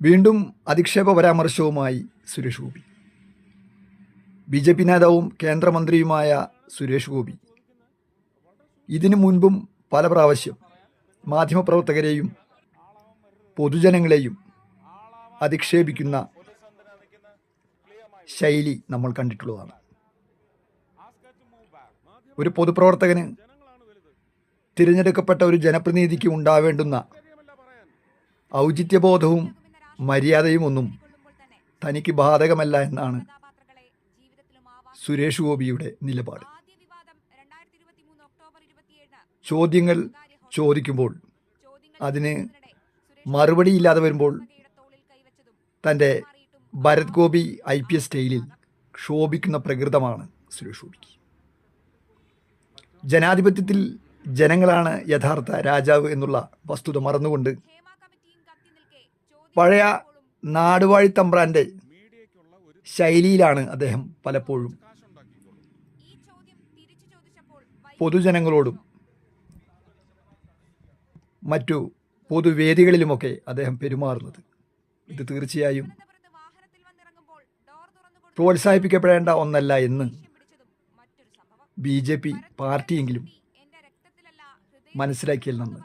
വീണ്ടും അധിക്ഷേപ പരാമർശവുമായി സുരേഷ് ഗോപി. BJP നേതാവും കേന്ദ്രമന്ത്രിയുമായ സുരേഷ് ഗോപി ഇതിനു മുൻപും പല പ്രാവശ്യം മാധ്യമപ്രവർത്തകരെയും പൊതുജനങ്ങളെയും അധിക്ഷേപിക്കുന്ന ശൈലി നമ്മൾ കണ്ടിട്ടുള്ളതാണ്. ഒരു പൊതുപ്രവർത്തകന്, തിരഞ്ഞെടുക്കപ്പെട്ട ഒരു ജനപ്രതിനിധിക്ക് ഉണ്ടാവേണ്ടുന്ന ഔചിത്യബോധവും മര്യാദയും ഒന്നും തനിക്ക് ബാധകമല്ല എന്നാണ് സുരേഷ് ഗോപിയുടെ നിലപാട്. ചോദ്യങ്ങൾ ചോദിക്കുമ്പോൾ അതിന് മറുപടിയില്ലാതെ വരുമ്പോൾ തൻ്റെ ഭരത് ഗോപി IPS സ്റ്റൈലിൽ ക്ഷോഭിക്കുന്ന പ്രകൃതമാണ് സുരേഷ് ഗോപിക്ക്. ജനാധിപത്യത്തിൽ ജനങ്ങളാണ് യഥാർത്ഥ രാജാവ് എന്നുള്ള വസ്തുത മറന്നുകൊണ്ട് പഴയ നാടുവാഴി തമ്പ്രാൻ്റെ ശൈലിയിലാണ് അദ്ദേഹം പലപ്പോഴും പൊതുജനങ്ങളോടും മറ്റു പൊതുവേദികളിലുമൊക്കെ അദ്ദേഹം പെരുമാറുന്നത്. ഇത് തീർച്ചയായും പ്രോത്സാഹിപ്പിക്കപ്പെടേണ്ട ഒന്നല്ല എന്ന് BJP പാർട്ടിയെങ്കിലും മനസ്സിലാക്കിയാൽ നന്ന്.